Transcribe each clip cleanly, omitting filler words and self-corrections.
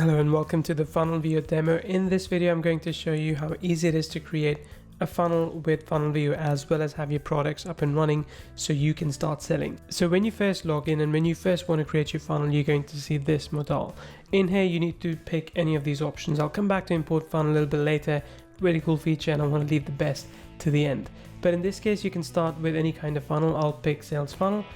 Hello and welcome to the FunnelvioDemo. In this video, I'm going to show you how easy it is to create a funnel with FunnelVio as well as have your products up and running so you can start selling. So when you first log in and when you first want to create your funnel, you're going to see this modal. In here, you need to pick any of these options. I'll come back to import funnel a little bit later. Really cool feature, and I want to leave the best to the end. But in this case, you can start with any kind of funnel. I'll pick sales funnel,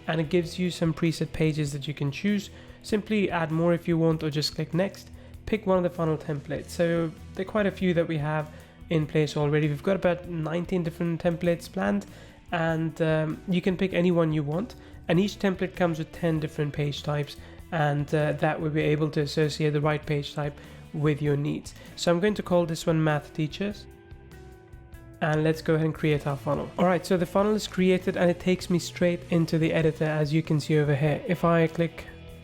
and it gives you some preset pages that you can choose. Simply add more if you want, or just click next. Pick one of the funnel templates. So there are quite a few that we have in place already. We've got about 19 different templates planned, and you can pick any one you want. And each template comes with 10 different page types, and that will be able to associate the right page type with your needs. So I'm going to call this one Math Teachers. And let's go ahead and create our funnel. All right, so the funnel is created and it takes me straight into the editor, as you can see over here. If I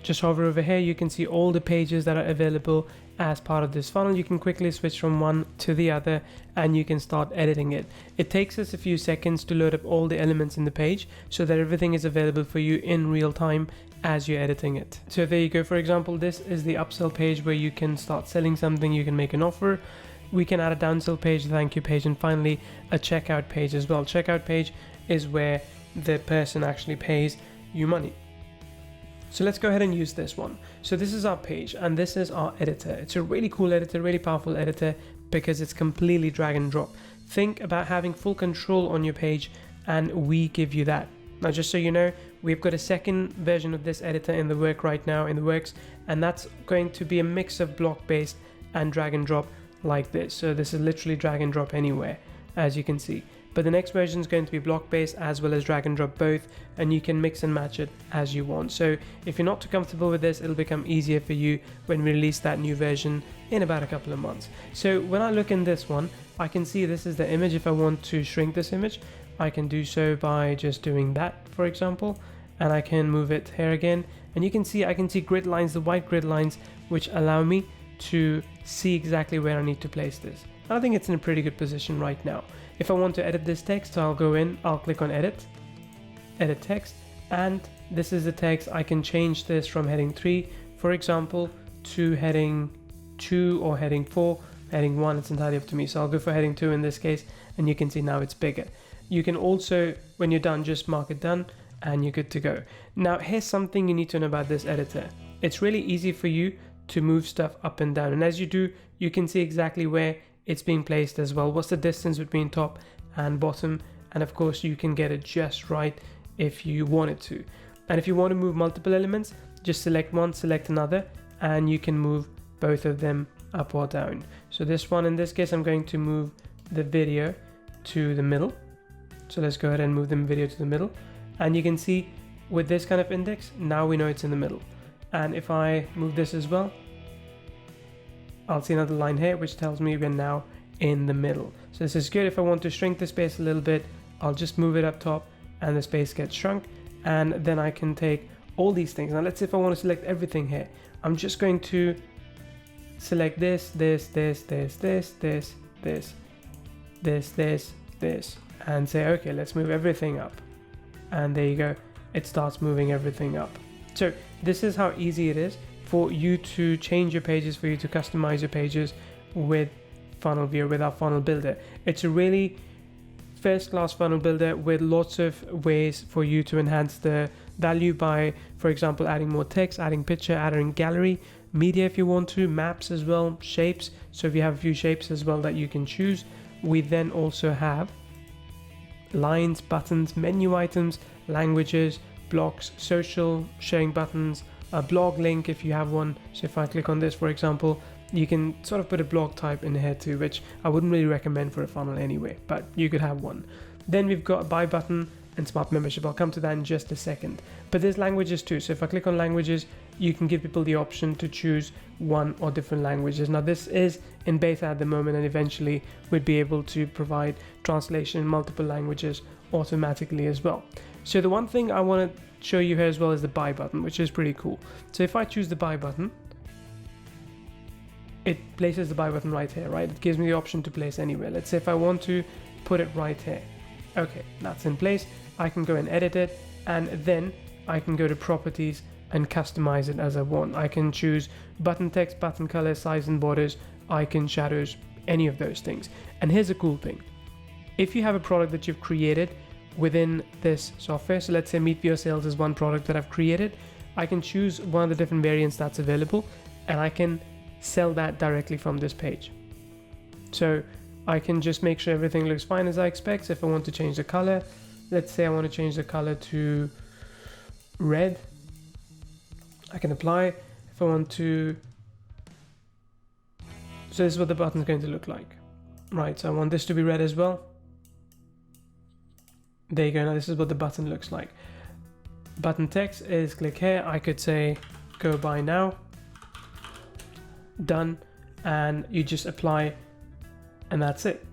just hover over here, you can see all the pages that are available as part of this funnel. You can quickly switch from one to the other and you can start editing it. It takes us a few seconds to load up all the elements in the page so that everything is available for you in real time as you're editing it. So there you go. For example, this is the upsell page where you can start selling something. You can make an offer. We can add a downsell page, a thank you page, and finally a checkout page as well. Checkout page is where the person actually pays you money. So let's go ahead and use this one. So this is our page and this is our editor. It's a really cool editor, really powerful editor because it's completely drag and drop. Think about having full control on your page and we give you that. Now, just so you know, we've got a second version of this editor in the works, and that's going to be a mix of block based and drag and drop like this. So this is literally drag and drop anywhere, as you can see. But the next version is going to be block based as well as drag and drop both, and you can mix and match it as you want. So if you're not too comfortable with this, it'll become easier for you when we release that new version in about a couple of months. So when I look in this one, I can see this is the image. If I want to shrink this image, I can do so by just doing that, for example, and I can move it here again. And you can see, I can see grid lines, the white grid lines, which allow me to see exactly where I need to place this. I think it's in a pretty good position right now. If I want to edit this text, I'll go in, I'll click on edit text, and this is the text. I can change this from heading 3, for example, to heading 2 or heading 4, heading 1, it's entirely up to me. So I'll go for heading 2 in this case, and you can see now it's bigger. You can also, when you're done, just mark it done and you're good to go. Now, here's something you need to know about this editor. It's really easy for you to move stuff up and down, and as you do, you can see exactly where it's being placed as well. What's the distance between top and bottom? And of course, you can get it just right if you wanted to. And if you want to move multiple elements, just select one, select another, and you can move both of them up or down. So this one, in this case, I'm going to move the video to the middle. So let's go ahead and move the video to the middle. And you can see with this kind of index, now we know it's in the middle. And if I move this as well, I'll see another line here which tells me we're now in the middle. So this is good. If I want to shrink the space a little bit, I'll just move it up top and the space gets shrunk, and then I can take all these things. Now let's say if I want to select everything here, I'm just going to select this, and say okay, let's move everything up, and there you go, it starts moving everything up. So this is how easy it is for you to change your pages, for you to customize your pages with FunnelVio, with our funnel builder. It's a really first-class funnel builder with lots of ways for you to enhance the value by, for example, adding more text, adding picture, adding gallery, media if you want to, maps as well, shapes. So if you have a few shapes as well that you can choose. We then also have lines, buttons, menu items, languages, blocks, social, sharing buttons, a blog link if you have one. So if I click on this, for example, you can sort of put a blog type in here too, which I wouldn't really recommend for a funnel anyway, but you could have one. Then we've got a buy button and smart membership. I'll come to that in just a second. But there's languages too. So if I click on languages, you can give people the option to choose one or different languages. Now this is in beta at the moment, and eventually we'd be able to provide translation in multiple languages automatically as well. So the one thing I want to show you here as well is the buy button, which is pretty cool. So if I choose the buy button, it places the buy button right here, right? It gives me the option to place anywhere. Let's say if I want to put it right here. Okay, that's in place. I can go and edit it, and then I can go to properties and customize it as I want. I can choose button text, button color, size and borders, icon, shadows, any of those things. And here's a cool thing. If you have a product that you've created within this software, so let's say Meet Viewer Sales is one product that I've created, I can choose one of the different variants that's available and I can sell that directly from this page. So I can just make sure everything looks fine as I expect. So if I want to change the color, let's say I want to change the color to red, I can apply. If I want to, so this is what the button is going to look like. Right, so I want this to be red as well. There you go, now this is what the button looks like. Button text is click here. I could say go buy now, done, and you just apply and that's it.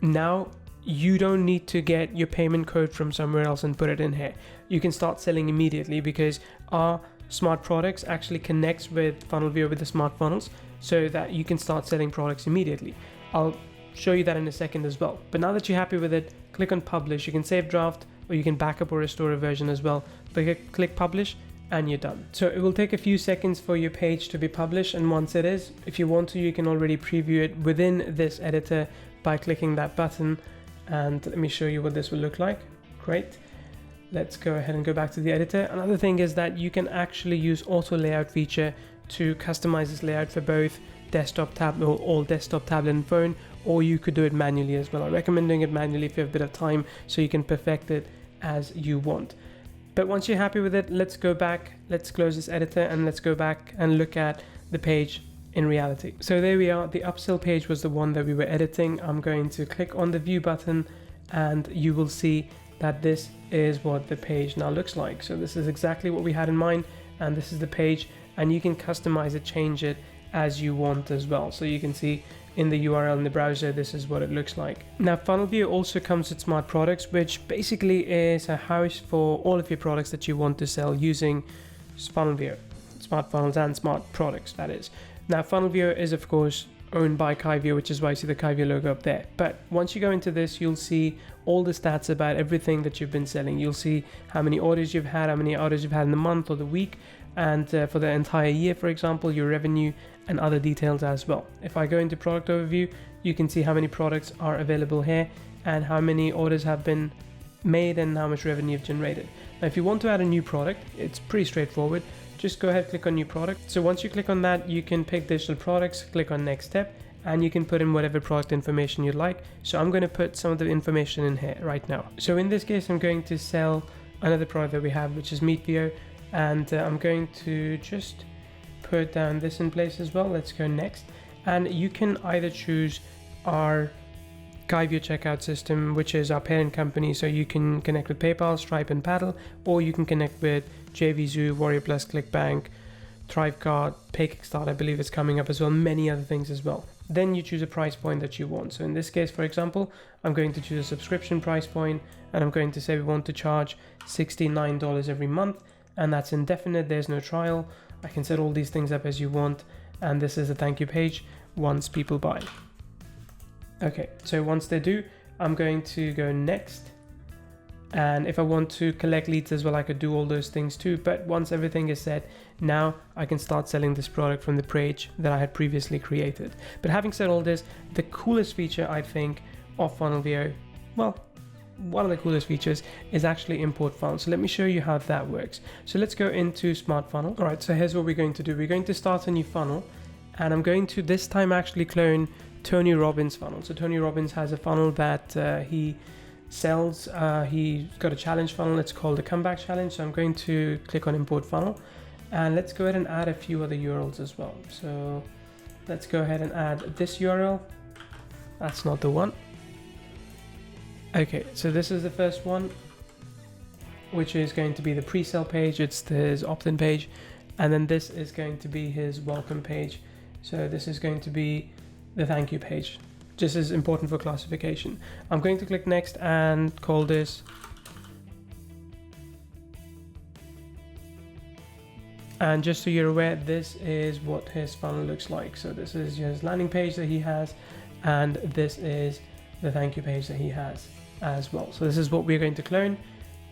Now you don't need to get your payment code from somewhere else and put it in here. You can start selling immediately because our smart products actually connects with FunnelViewer with the smart funnels so that you can start selling products immediately. I'll show you that in a second as well. But now that you're happy with it, click on publish. You can save draft or you can backup or restore a version as well. But click publish and you're done. So it will take a few seconds for your page to be published, and once it is, if you want to, you can already preview it within this editor by clicking that button. And let me show you what this will look like. Great. Let's go ahead and go back to the editor. Another thing is that you can actually use auto layout feature to customize this layout for both desktop, tab, or all desktop, tablet and phone, or you could do it manually as well. I recommend doing it manually if you have a bit of time so you can perfect it as you want. But once you're happy with it, let's go back, let's close this editor and let's go back and look at the page in reality. So there we are. The upsell page was the one that we were editing. I'm going to click on the view button and you will see that this is what the page now looks like. So this is exactly what we had in mind, and this is the page, and you can customize it, change it as you want as well. So you can see in the URL in the browser, this is what it looks like. Now FunnelViewer also comes with smart products, which basically is a house for all of your products that you want to sell using FunnelViewer, smart funnels and smart products, that is. Now FunnelViewer is of course owned by Kyvio, which is why you see the Kyvio logo up there. But once you go into this, you'll see all the stats about everything that you've been selling. You'll see how many orders you've had, how many orders you've had in the month or the week, and for the entire year, for example, your revenue and other details as well. If I go into product overview, you can see how many products are available here and how many orders have been made and how much revenue you've generated. Now, if you want to add a new product, it's pretty straightforward. Just go ahead, click on new product. So once you click on that, you can pick digital products, click on next step, and you can put in whatever product information you'd like. So I'm going to put some of the information in here right now. So in this case, I'm going to sell another product that we have, which is Meet Viewer, and I'm going to just put down this in place as well. Let's go next. And you can either choose our Kyvio checkout system, which is our parent company, so you can connect with PayPal, Stripe and Paddle, or you can connect with JVZoo, Warrior Plus, ClickBank, Thrivecart, PayKickstart, I believe it's coming up as well, many other things as well. Then you choose a price point that you want. So in this case, for example, I'm going to choose a subscription price point, and I'm going to say we want to charge $69 every month, and that's indefinite, there's no trial. I can set all these things up as you want, and this is a thank you page once people buy. Okay, so once they do, I'm going to go next. And if I want to collect leads as well, I could do all those things too. But once everything is set, now I can start selling this product from the page that I had previously created. But having said all this, the coolest feature I think of FunnelViewer, well, one of the coolest features is actually import funnels. So let me show you how that works. So let's go into Smart Funnel. All right, so here's what we're going to do. We're going to start a new funnel, and I'm going to this time actually clone Tony Robbins' funnel. So Tony Robbins has a funnel that he sells. He's got a challenge funnel. It's called the Comeback Challenge. So I'm going to click on Import Funnel, and let's go ahead and add a few other URLs as well. So let's go ahead and add this URL. That's not the one. Okay, so this is the first one, which is going to be the pre-sale page. It's his opt-in page, and then this is going to be his welcome page. So this is going to be the thank you page. This is important for classification. I'm going to click next and call this. And just so you're aware, this is what his funnel looks like. So this is his landing page that he has, and this is the thank you page that he has as well. So this is what we're going to clone,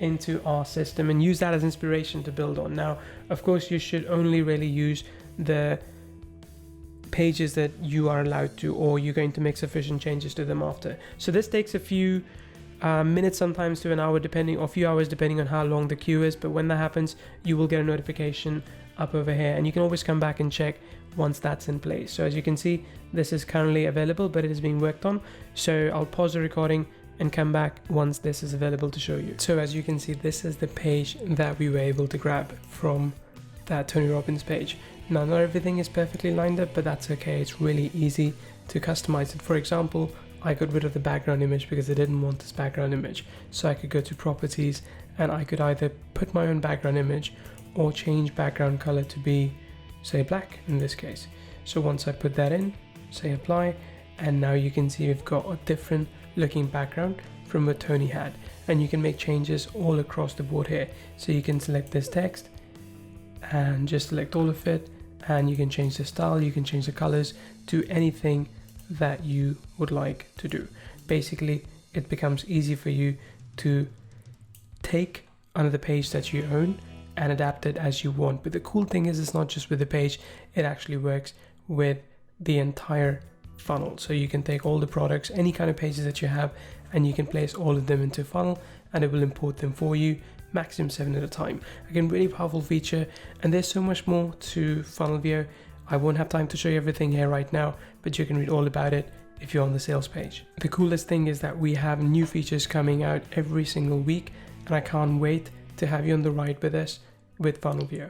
into our system and use that as inspiration to build on. Now, of course, you should only really use the pages that you are allowed to, or you're going to make sufficient changes to them after. So this takes a few minutes sometimes to an hour, depending, or a few hours depending on how long the queue is. But when that happens, you will get a notification up over here, and you can always come back and check once that's in place. So as you can see, this is currently available, but it is being worked on. So I'll pause the recording and come back once this is available to show you. So as you can see, this is the page that we were able to grab from that Tony Robbins page. Now, not everything is perfectly lined up, but that's okay. It's really easy to customize it. For example, I got rid of the background image because I didn't want this background image. So I could go to properties and I could either put my own background image or change background color to be, say, black in this case. So once I put that in, say apply, and now you can see we've got a different looking background from what Tony had. And you can make changes all across the board here. So you can select this text and just select all of it, and you can change the style, you can change the colors, do anything that you would like to do. Basically, it becomes easy for you to take another page that you own and adapt it as you want. But the cool thing is, it's not just with the page, it actually works with the entire funnel. So you can take all the products, any kind of pages that you have, and you can place all of them into a funnel, and it will import them for you, maximum 7 at a time. Again, really powerful feature, and there's so much more to FunnelVio. I won't have time to show you everything here right now, but you can read all about it if you're on the sales page. The coolest thing is that we have new features coming out every single week, and I can't wait to have you on the ride with us with FunnelVio.